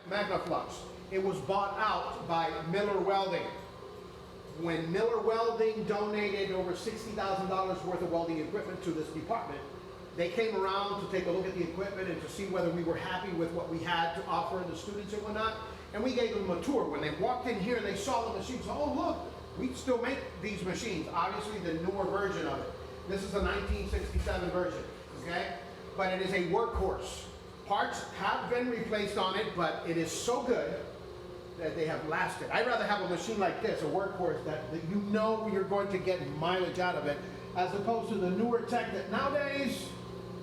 Magnaflux. It was bought out by Miller Welding. When Miller Welding donated over $60,000 worth of welding equipment to this department, they came around to take a look at the equipment and to see whether we were happy with what we had to offer the students and whatnot. And we gave them a tour. When they walked in here and they saw the machines, oh look, we still make these machines. Obviously the newer version of it. This is a 1967 version, okay? But it is a workhorse. Parts have been replaced on it, but it is so good that they have lasted. I'd rather have a machine like this, a workhorse, that you know you're going to get mileage out of it, as opposed to the newer tech that nowadays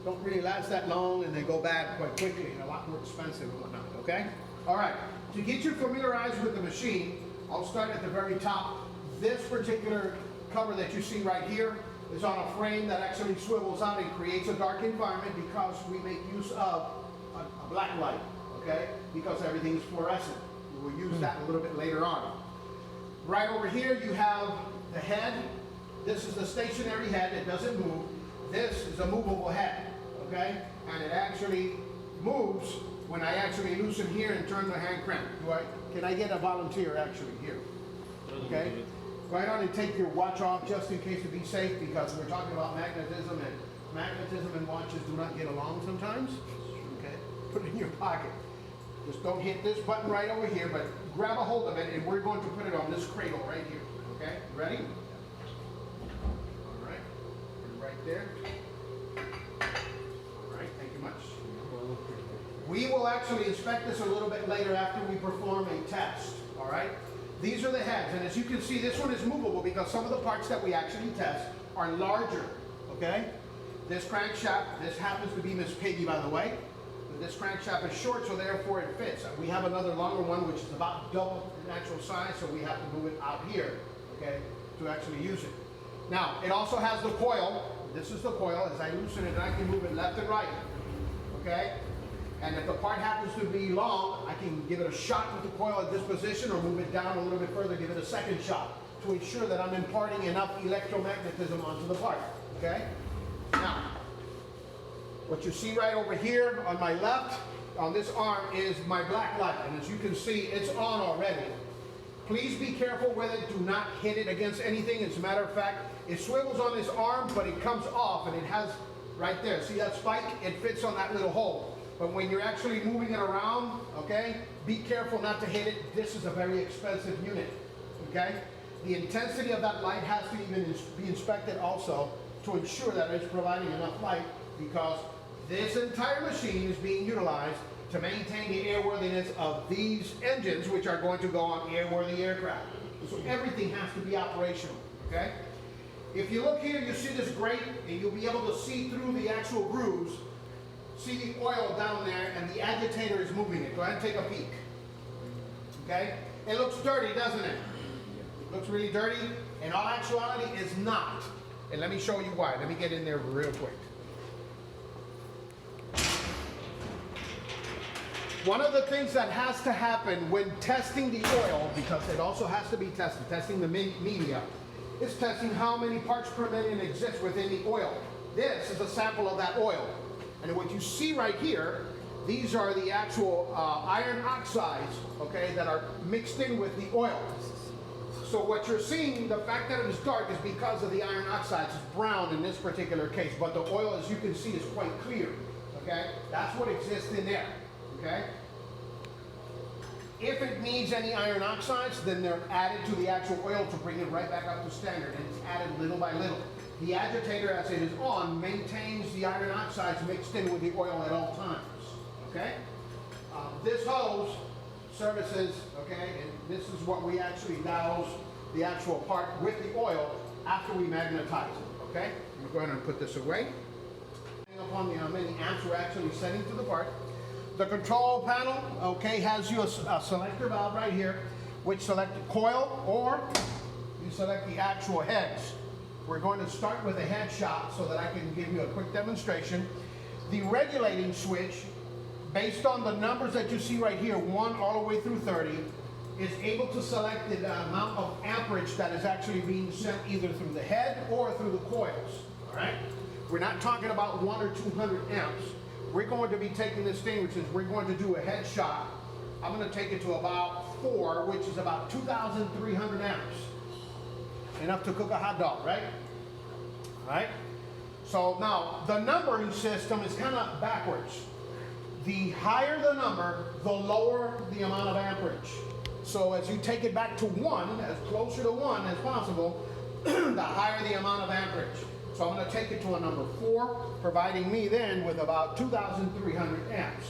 don't really last that long and they go bad quite quickly and a lot more expensive and whatnot, okay? All right, to get you familiarized with the machine, I'll start at the very top. This particular cover that you see right here is on a frame that actually swivels out and creates a dark environment because we make use of a black light, okay? Because everything is fluorescent. We'll use that a little bit later on. Right over here you have the head. This is the stationary head. It doesn't move. This is a movable head, okay? And it actually moves when I actually loosen here and turn the hand crank. Can I get a volunteer actually here? Okay? Go ahead and take your watch off just in case to be safe, because we're talking about magnetism, and magnetism and watches do not get along sometimes. Okay? Put it in your pocket. Just don't hit this button right over here, but grab a hold of it, and we're going to put it on this cradle right here. Okay? Ready? All right. Put it right there. All right. Thank you much. We will actually inspect this a little bit later after we perform a test. All right? These are the heads, and as you can see, this one is movable because some of the parts that we actually test are larger. Okay? This crankshaft, this happens to be Miss Piggy, by the way. This crankshaft is short, so therefore it fits. We have another longer one, which is about double the natural size, so we have to move it out here, okay, to actually use it. Now, it also has the coil. This is the coil. As I loosen it, I can move it left and right, okay? And if the part happens to be long, I can give it a shot with the coil at this position or move it down a little bit further, give it a second shot to ensure that I'm imparting enough electromagnetism onto the part, okay? Now, what you see right over here on my left, on this arm, is my black light. And as you can see, it's on already. Please be careful with it. Do not hit it against anything. As a matter of fact, it swivels on this arm, but it comes off, and it has right there. See that spike? It fits on that little hole. But when you're actually moving it around, okay, be careful not to hit it. This is a very expensive unit, okay? The intensity of that light has to even be inspected also to ensure that it's providing enough light, because this entire machine is being utilized to maintain the airworthiness of these engines, which are going to go on airworthy aircraft. So everything has to be operational, okay? If you look here, you see this grate, and you'll be able to see through the actual grooves, see the oil down there, and the agitator is moving it. Go ahead and take a peek, okay? It looks dirty, doesn't it? It looks really dirty. In all actuality, it's not. And let me show you why. Let me get in there real quick. One of the things that has to happen when testing the oil, because it also has to be tested, testing the media, is testing how many parts per million exist within the oil. This is a sample of that oil. And what you see right here, these are the actual iron oxides, okay, that are mixed in with the oil. So what you're seeing, the fact that it is dark is because of the iron oxides. It's brown in this particular case, but the oil, as you can see, is quite clear, okay? That's what exists in there. Okay? If it needs any iron oxides, then they're added to the actual oil to bring it right back up to standard, and it's added little by little. The agitator, as it is on, maintains the iron oxides mixed in with the oil at all times. Okay? This hose services, okay, and this is what we actually douse the actual part with the oil after we magnetize it. Okay? I'm going to go ahead and put this away. Depending upon how many amps we're actually sending to the part. The control panel, okay, has you a selector valve right here, which select the coil, or you select the actual heads. We're going to start with a head shot so that I can give you a quick demonstration. The regulating switch, based on the numbers that you see right here, 1 all the way through 30, is able to select the amount of amperage that is actually being sent either through the head or through the coils. All right? We're not talking about 100 or 200 amps. We're going to be taking this thing, which is we're going to do a head shot I'm going to take it to about 4, which is about 2,300 amps. Enough to cook a hot dog, right? All right? So now, the numbering system is kind of backwards. The higher the number, the lower the amount of amperage. So as you take it back to 1, as closer to 1 as possible, the higher the amount of amperage. So I'm going to take it to a number 4, providing me then with about 2,300 amps.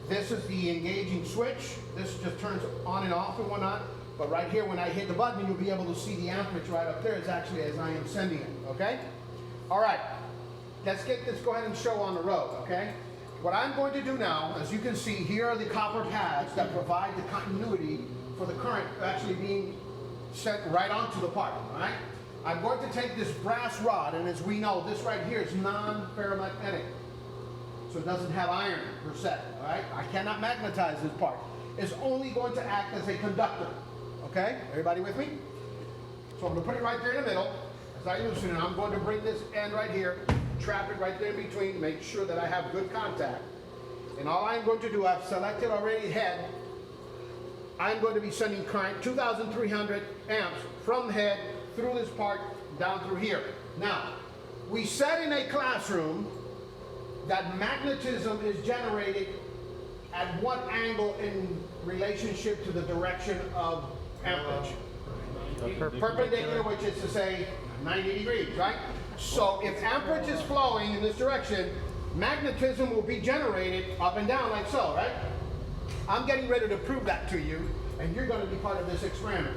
This is the engaging switch. This just turns on and off and whatnot. But right here, when I hit the button, you'll be able to see the amperage right up there. It's actually as I am sending it, okay? All right, let's get this, go ahead and show on the road, okay? What I'm going to do now, as you can see, here are the copper pads that provide the continuity for the current actually being sent right onto the part, all right? I'm going to take this brass rod, and as we know, this right here is non-ferromagnetic. So it doesn't have iron per se, all right? I cannot magnetize this part. It's only going to act as a conductor, okay? Everybody with me? So I'm going to put it right there in the middle. As I loosen it, I'm going to bring this end right here, trap it right there in between, make sure that I have good contact. And all I'm going to do, I've selected already head. I'm going to be sending current 2,300 amps from the head through this part down through here. Now, we said in a classroom that magnetism is generated at what angle in relationship to the direction of amperage? Perpendicular, which is to say 90 degrees, right? So if amperage is flowing in this direction, magnetism will be generated up and down like so, right? I'm getting ready to prove that to you, and you're going to be part of this experiment.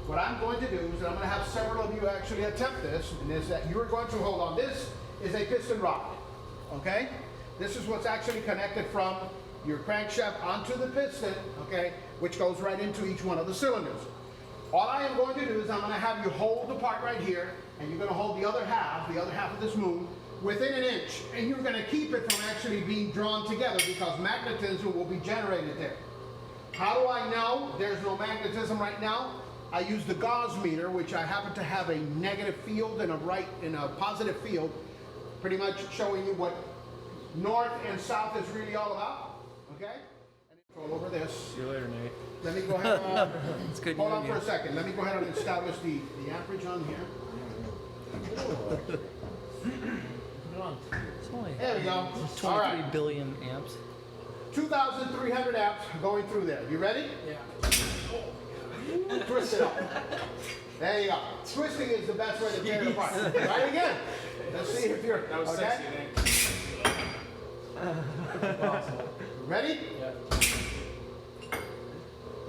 What I'm going to do is that I'm going to have several of you actually attempt this, and is that you're going to hold on. This is a piston rod, okay? This is what's actually connected from your crankshaft onto the piston, okay, which goes right into each one of the cylinders. All I am going to do is I'm going to have you hold the part right here, and you're going to hold the other half of this moon, within an inch, and you're going to keep it from actually being drawn together because magnetism will be generated there. How do I know there's no magnetism right now? I use the gauge meter, which I happen to have a negative field and a positive field, pretty much showing you what north and south is really all about. Okay? And control over this. See you later, Nate. Let me go ahead and It's good hold on for a second. Let me go ahead and establish the amperage on here. There we go. 23 All right. billion amps. 2,300 amps going through there. You ready? Yeah. Twist it up. There you go. Twisting is the best way to tear it apart. Try it again. Let's see if you're That was okay. sexy, Nate. Ready? Yeah.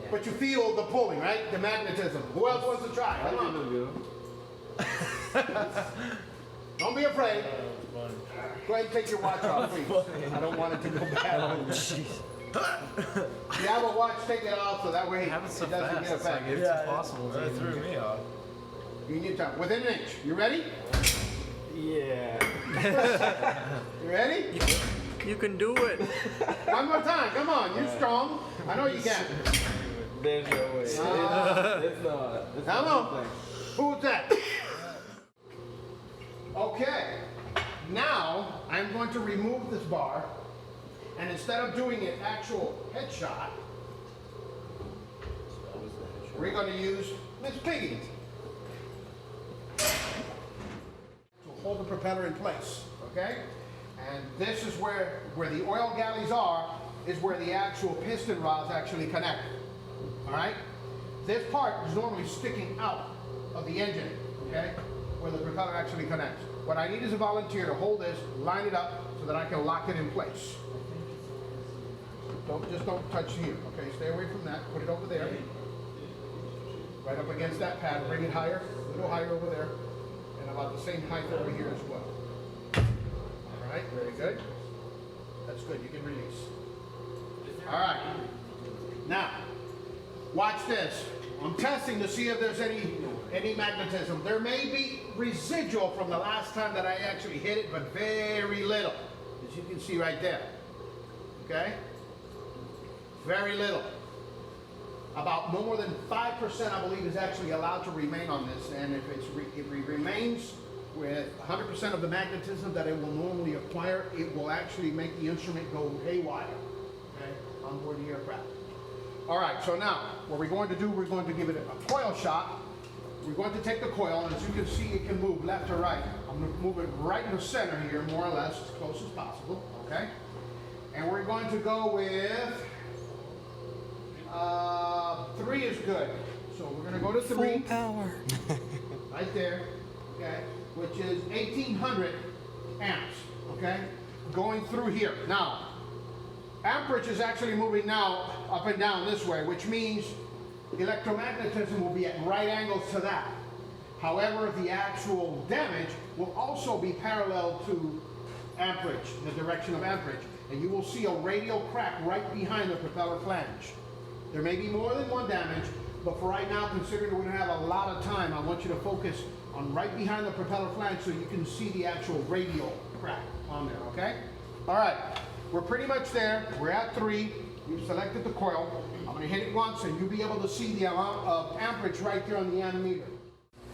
But you feel the pulling, right? The magnetism. Who else wants to try? Come on. Don't be afraid. Go ahead and take your watch off, please. I don't want it to go bad. Oh, jeez. If you have a watch, take it off so that way it Happens so doesn't fast. get It's like affected. it's impossible. That threw me off. You need time. Within an inch. You ready? Yeah. You ready? You can do it. One more time. Come on. You're strong. I know you can. There's no way. It's not. Come on. Who's that? Okay. Now, I'm going to remove this bar, and instead of doing an actual headshot, we're going to use Miss Piggy to hold the propeller in place, okay? And this is where the oil galleys are, is where the actual piston rods actually connect, all right? This part is normally sticking out of the engine, okay, where the propeller actually connects. What I need is a volunteer to hold this, line it up, so that I can lock it in place. Just don't touch here, okay? Stay away from that. Put it over there. Right up against that pad. Bring it higher, a little higher over there, and about the same height over here as well. All right, very good. That's good. You can release. All right. Now, watch this. I'm testing to see if there's any magnetism. There may be residual from the last time that I actually hit it, but very little, as you can see right there. Okay? Very little. About no more than 5%, I believe, is actually allowed to remain on this. And if it remains with 100% of the magnetism that it will normally acquire, it will actually make the instrument go haywire, okay, on board the aircraft. All right, so now what we're going to do, we're going to give it a coil shot. We're going to take the coil, and as you can see, it can move left or right. I'm going to move it right in the center here, more or less, as close as possible, okay? And we're going to go with 3 is good. So we're going to go to 3. Full power. Right there, okay? Which is 1800 amps, okay? Going through here. Now, amperage is actually moving now up and down this way, which means electromagnetism will be at right angles to that. However, the actual damage will also be parallel to amperage, the direction of amperage. And you will see a radial crack right behind the propeller flange. There may be more than one damage, but for right now, considering we're going to have a lot of time, I want you to focus on right behind the propeller flange so you can see the actual radial crack on there, okay? All right, we're pretty much there. We're at 3. We've selected the coil. I'm going to hit it once, and you'll be able to see the amount of amperage right there on the ammeter.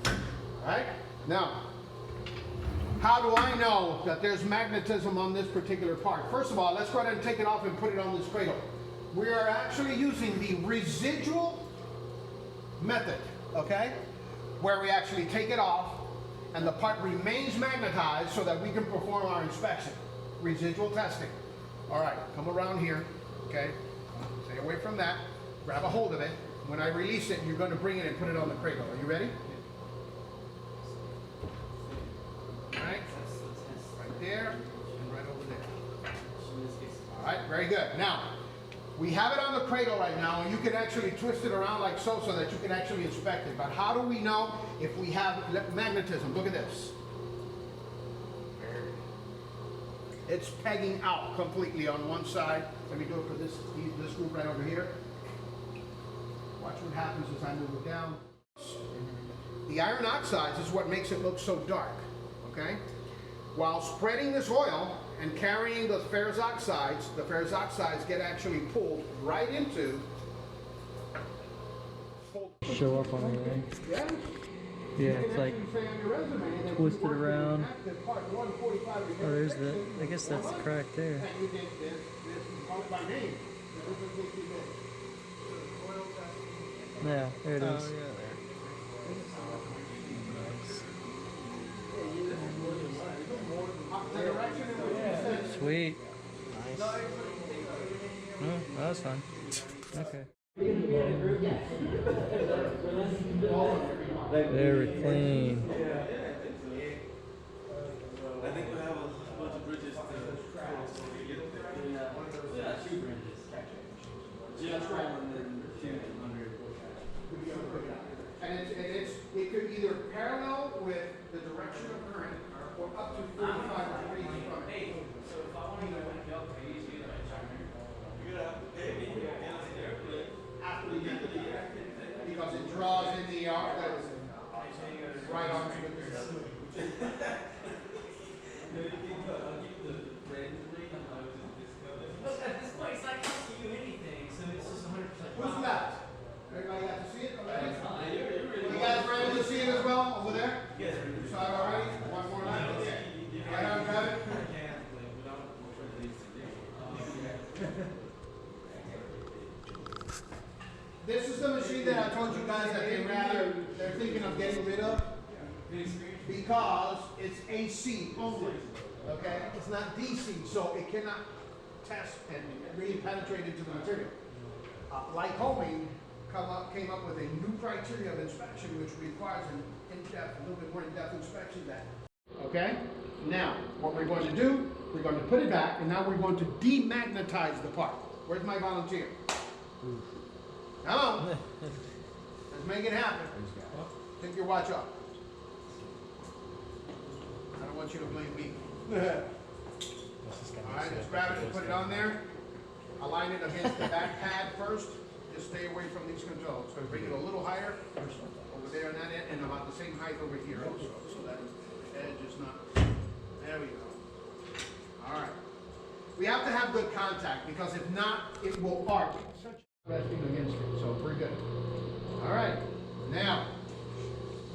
All right? Now, how do I know that there's magnetism on this particular part? First of all, let's go ahead and take it off and put it on this cradle. We are actually using the residual method, okay? Where we actually take it off, and the part remains magnetized so that we can perform our inspection. Residual testing. All right, come around here, okay? Stay away from that. Grab a hold of it. When I release it, you're going to bring it and put it on the cradle. Are you ready? All right, right there and right over there. All right, very good. Now, we have it on the cradle right now, and you can actually twist it around like so that you can actually inspect it. But how do we know if we have magnetism? Look at this. It's pegging out completely on one side. Let me do it for this group right over here. Watch what happens as I move it down. The iron oxides is what makes it look so dark, okay? While spreading this oil and carrying the ferrous oxides get actually pulled right into. Show up on anything. Yeah. Yeah, it's like twisted around. Oh, there's the, I guess that's the crack there. Yeah, there it is. Sweet. Nice. Oh, that's fun. Okay. Very clean. I think we have a bunch of bridges to cross when we get there. Yeah, 2 bridges. Just right and then 2 under. And it could either parallel with the direction of current or up to 45 degrees from it. So if I want to go back up, I usually like you're gonna have to pay me After we get to the air, because it draws in the arc that is right onto the Look, at this point, it's not costing you anything, so it's just 100%. Who's left? Everybody got to see it already? You guys ready to see it as well over there? Yes. You saw it already? One more night? Okay. Right on, grab it. This is the machine that I told you guys that they're thinking of getting rid of because it's AC only. Okay? It's not DC, so it cannot test and really penetrate into the material. Lycoming came up with a new criteria of inspection which requires an in-depth, a little bit more in-depth inspection than. Okay? Now, what we're going to do, we're going to put it back, and now we're going to demagnetize the part. Where's my volunteer? Come on. Let's make it happen. Take your watch off. I don't want you to blame me. Alright, just grab it and put it on there. Align it against the back pad first. Just stay away from these controls. So bring it a little higher over there on that end, and about the same height over here also. So that the edge is not. There we go. Alright. We have to have good contact because if not, it will arc. Resting against it, so we're good. Alright. Now,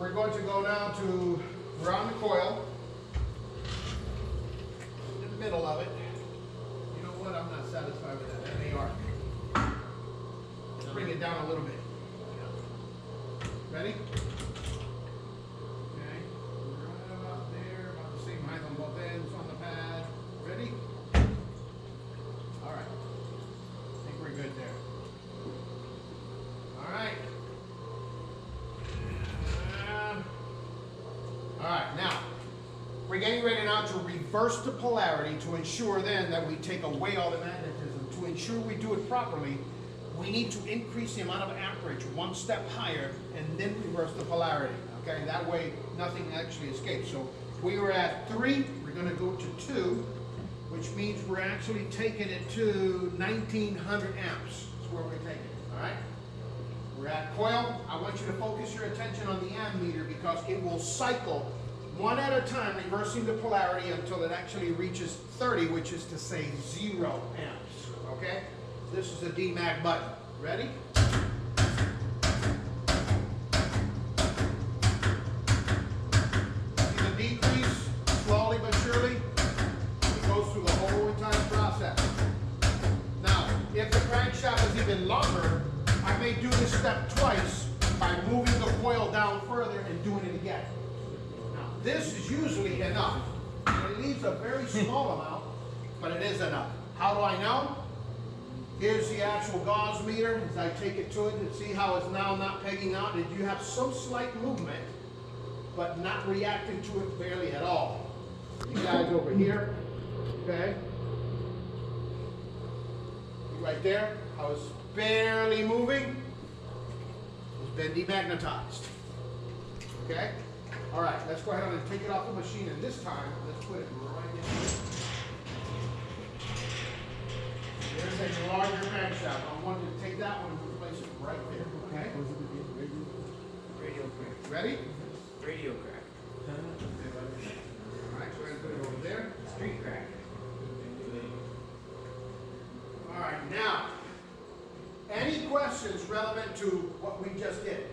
we're going to go now to, we're on the coil. In the middle of it. You know what? I'm not satisfied with that. That may arc. it down a little bit. Ready? Okay. Right about there, about the same height on both ends on the pad. Ready? All right. I think we're good there. All right. All right, now, we're getting ready now to reverse the polarity to ensure then that we take away all the magnetism. To ensure we do it properly, we need to increase the amount of amperage one step higher and then reverse the polarity, okay? That way, nothing actually escapes. So we were at 3, we're gonna go to 2, which means we're actually taking it to 1900 amps. That's where we're taking it, all right? We're at coil. I want you to focus your attention on the ammeter because it will cycle one at a time, reversing the polarity until it actually reaches 30, which is to say 0 amps, okay? This is the DMAG button. Ready? See the decrease, slowly but surely? It goes through the whole entire process. Now, if the crankshaft is even longer, I may do this step twice by moving the coil down further and doing it again. Now, this is usually enough. It leaves a very small amount, but it is enough. How do I know? Here's the actual gauge meter as I take it to it and see how it's now not pegging out. Did you have some slight movement, but not reacting to it barely at all? You guys over here, okay? Right there, I was barely moving. It's been demagnetized. Okay? All right, let's go ahead and take it off the machine, and this time, let's put it right in here. There's a larger crankshaft. I wanted to take that one and replace it right there, okay? Radio crack. Ready? Radio crack. All right, go ahead and put it over there. Street crack. All right, now, any questions relevant to what we just did?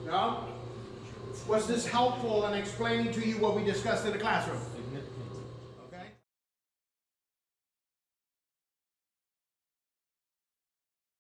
No? Was this helpful in explaining to you what we discussed in the classroom?